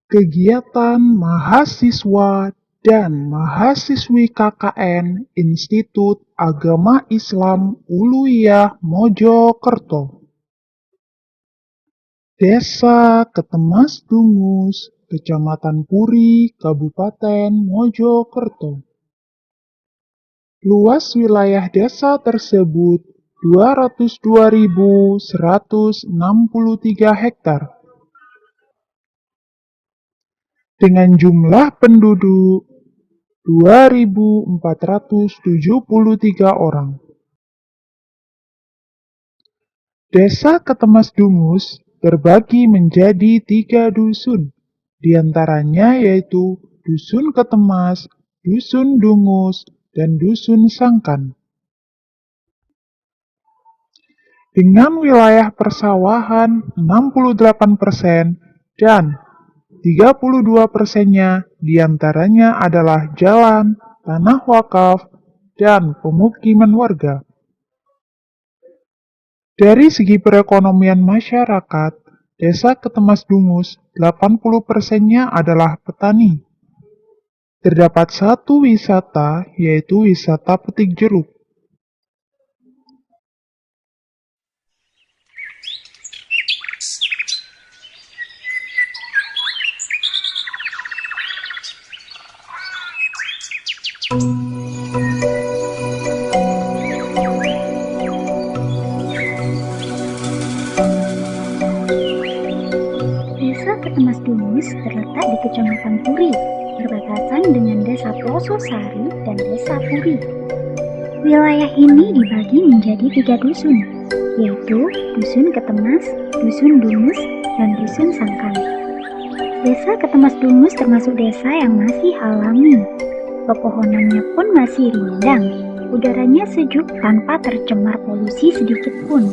Kegiatan mahasiswa dan mahasiswi KKN Institut Agama Islam Uluiyah Mojokerto. Desa Ketemas Dungus, Kecamatan Puri, Kabupaten Mojokerto. Luas wilayah desa tersebut 202.163 hektar. Dengan jumlah penduduk 2.473 orang. Desa Ketemas Dungus terbagi menjadi 3 dusun, diantaranya yaitu Dusun Ketemas, Dusun Dungus, dan Dusun Sangkan. Dengan wilayah persawahan 68% dan 32%-nya diantaranya adalah jalan, tanah wakaf, dan pemukiman warga. Dari segi perekonomian masyarakat, Desa Ketemas Dungus 80%-nya adalah petani. Terdapat satu wisata, yaitu wisata petik jeruk. Desa Ketemas Dungus terletak di Kecamatan Puri, berbatasan dengan Desa Plososari dan Desa Puri. Wilayah ini dibagi menjadi 3 dusun, yaitu Dusun Ketemas, Dusun Dungus, dan Dusun Sangkan. Desa Ketemas Dungus termasuk desa yang masih alami. Pepohonannya pun masih rindang, udaranya sejuk tanpa tercemar polusi sedikit pun.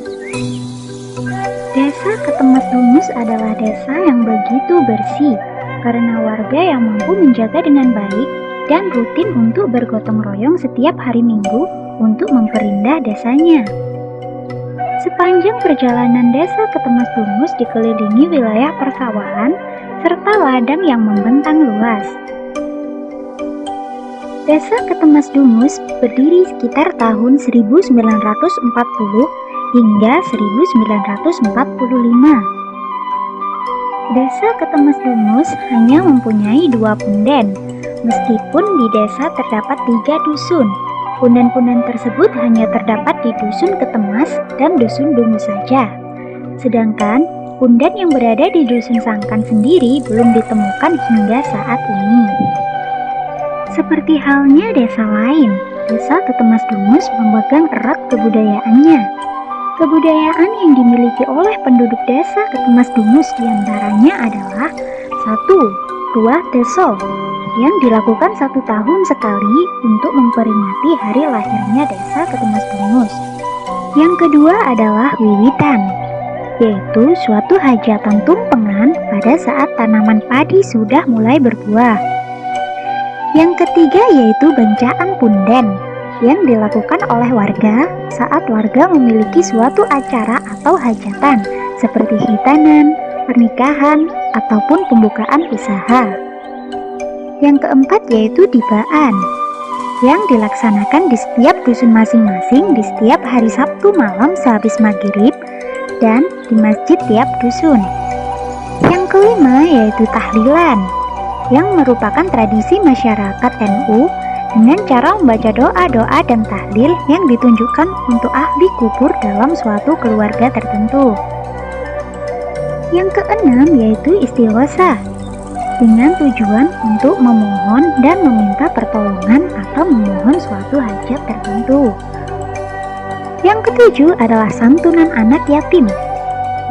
Desa Ketemas Dungus adalah desa yang begitu bersih karena warga yang mampu menjaga dengan baik dan rutin untuk bergotong royong setiap hari Minggu untuk memperindah desanya. Sepanjang perjalanan Desa Ketemas Dungus dikelilingi wilayah persawahan serta ladang yang membentang luas. Desa Ketemas Dungus berdiri sekitar tahun 1940 hingga 1945. Desa Ketemas Dungus hanya mempunyai 2 punden, meskipun di desa terdapat 3 dusun. Punden-punden tersebut hanya terdapat di Dusun Ketemas dan Dusun Dungus saja. Sedangkan punden yang berada di Dusun Sangkan sendiri belum ditemukan hingga saat ini. Seperti halnya desa lain, Desa Ketemas Dungus memegang erat kebudayaannya. Kebudayaan yang dimiliki oleh penduduk Desa Ketemas Dungus diantaranya adalah 1. Ruah Deso, yang dilakukan 1 tahun sekali untuk memperingati hari lahirnya Desa Ketemas Dungus. Yang kedua adalah Wiwitan, yaitu suatu hajatan tumpengan pada saat tanaman padi sudah mulai berbuah. Yang ketiga yaitu Bencaan Punden, yang dilakukan oleh warga saat warga memiliki suatu acara atau hajatan seperti hitanan, pernikahan, ataupun pembukaan usaha. Yang keempat yaitu Dibaan, yang dilaksanakan di setiap dusun masing-masing di setiap hari Sabtu malam sehabis maghrib dan di masjid tiap dusun. Yang kelima yaitu Tahlilan, yang merupakan tradisi masyarakat NU dengan cara membaca doa-doa dan tahlil yang ditunjukkan untuk ahli kubur dalam suatu keluarga tertentu. Yang keenam yaitu Istighotsah, dengan tujuan untuk memohon dan meminta pertolongan atau memohon suatu hajat tertentu. Yang ketujuh adalah Santunan Anak Yatim.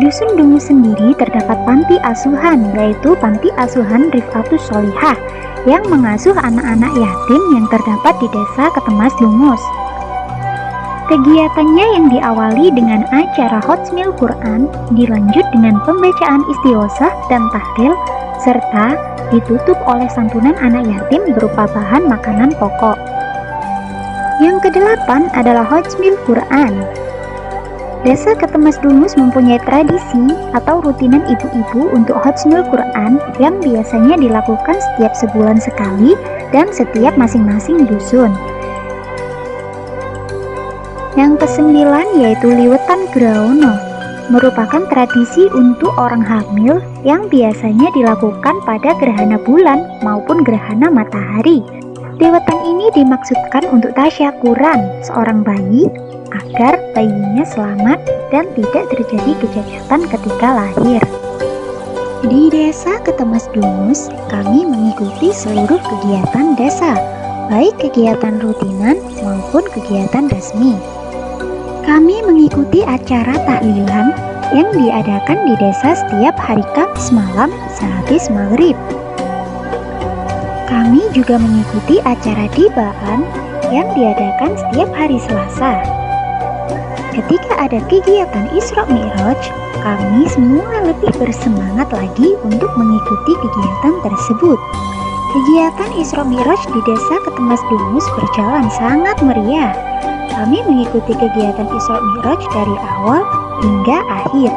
Dusun Dungus sendiri terdapat panti asuhan, yaitu Panti Asuhan Rif'atus Sholihah, yang mengasuh anak-anak yatim yang terdapat di Desa Ketemas Dungus. Kegiatannya yang diawali dengan acara Hotmil Quran, dilanjut dengan pembacaan Istighotsah dan tahlil, serta ditutup oleh santunan anak yatim berupa bahan makanan pokok. Yang kedelapan adalah Hotmil Quran. Desa Ketemasdungus mempunyai tradisi atau rutinan ibu-ibu untuk Hafdzul Quran yang biasanya dilakukan setiap sebulan sekali dan setiap masing-masing dusun. Yang kesembilan yaitu Liwetan Graono, merupakan tradisi untuk orang hamil yang biasanya dilakukan pada gerhana bulan maupun gerhana matahari. Liwetan ini dimaksudkan untuk tasyakuran seorang bayi agar bayinya selamat dan tidak terjadi kejahatan ketika lahir. Di Desa Ketemasdungus, kami mengikuti seluruh kegiatan desa, baik kegiatan rutinan maupun kegiatan resmi. Kami mengikuti acara tahlilan yang diadakan di desa setiap hari Kamis malam sehabis maghrib. Kami juga mengikuti acara dibaan yang diadakan setiap hari Selasa. Ketika ada kegiatan Isra Mi'raj, kami semua lebih bersemangat lagi untuk mengikuti kegiatan tersebut. Kegiatan Isra Mi'raj di Desa Ketemasdungus berjalan sangat meriah. Kami mengikuti kegiatan Isra Mi'raj dari awal hingga akhir.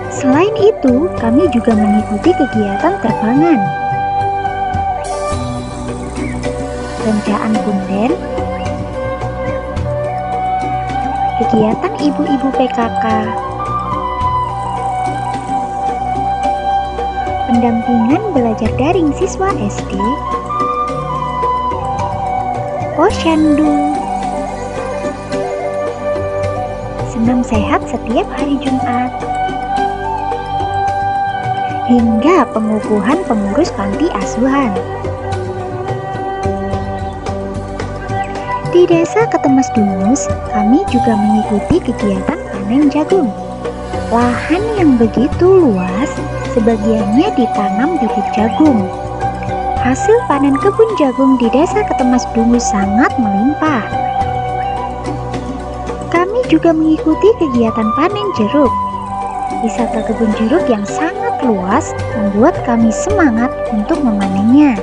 Selain itu, kami juga mengikuti kegiatan terbangan, rencaan punden, kegiatan ibu-ibu PKK, pendampingan belajar daring siswa SD, posyandu, senam sehat setiap hari Jumat, hingga pengukuhan pengurus panti asuhan. Di Desa Ketemasdungus, kami juga mengikuti kegiatan panen jagung. Lahan yang begitu luas, sebagiannya ditanam bibit jagung. Hasil panen kebun jagung di Desa Ketemasdungus sangat melimpah. Kami juga mengikuti kegiatan panen jeruk. Wisata kebun jeruk yang sangat luas membuat kami semangat untuk memanennya.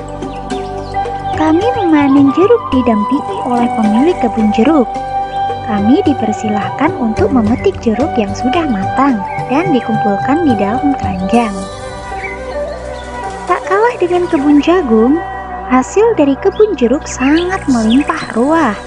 Kami memanen jeruk didampingi oleh pemilik kebun jeruk. Kami dipersilahkan untuk memetik jeruk yang sudah matang dan dikumpulkan di dalam keranjang. Tak kalah dengan kebun jagung, hasil dari kebun jeruk sangat melimpah ruah.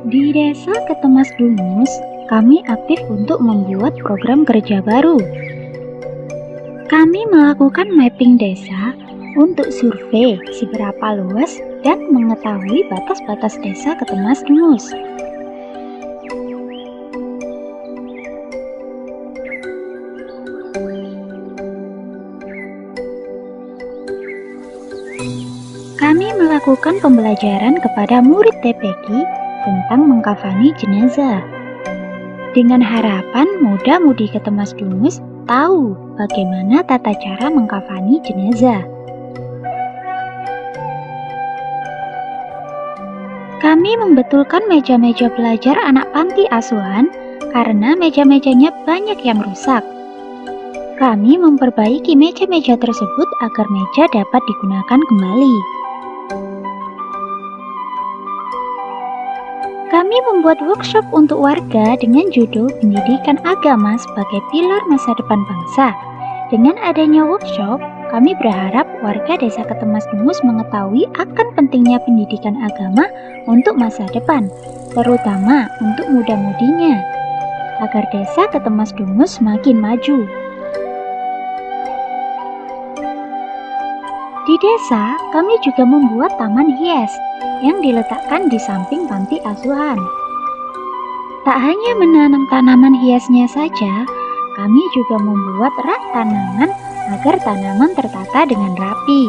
Di Desa Ketemasdungus, kami aktif untuk membuat program kerja baru. Kami melakukan mapping desa untuk survei seberapa luas dan mengetahui batas-batas Desa Ketemasdungus. Kami melakukan pembelajaran kepada murid TPQ tentang mengkafani jenazah, dengan harapan muda-mudi Ketemasdungus tahu bagaimana tata cara mengkafani jenazah. Kami membetulkan meja-meja belajar anak panti asuhan karena meja-mejanya banyak yang rusak. Kami memperbaiki meja-meja tersebut agar meja dapat digunakan kembali. Kami membuat workshop untuk warga dengan judul Pendidikan Agama sebagai Pilar Masa Depan Bangsa. Dengan adanya workshop, kami berharap warga Desa Ketemasdungus mengetahui akan pentingnya pendidikan agama untuk masa depan, terutama untuk muda-mudinya, agar Desa Ketemasdungus semakin maju. Di desa, kami juga membuat taman hias yang diletakkan di samping panti asuhan. Tak hanya menanam tanaman hiasnya saja, kami juga membuat rak tanaman agar tanaman tertata dengan rapi.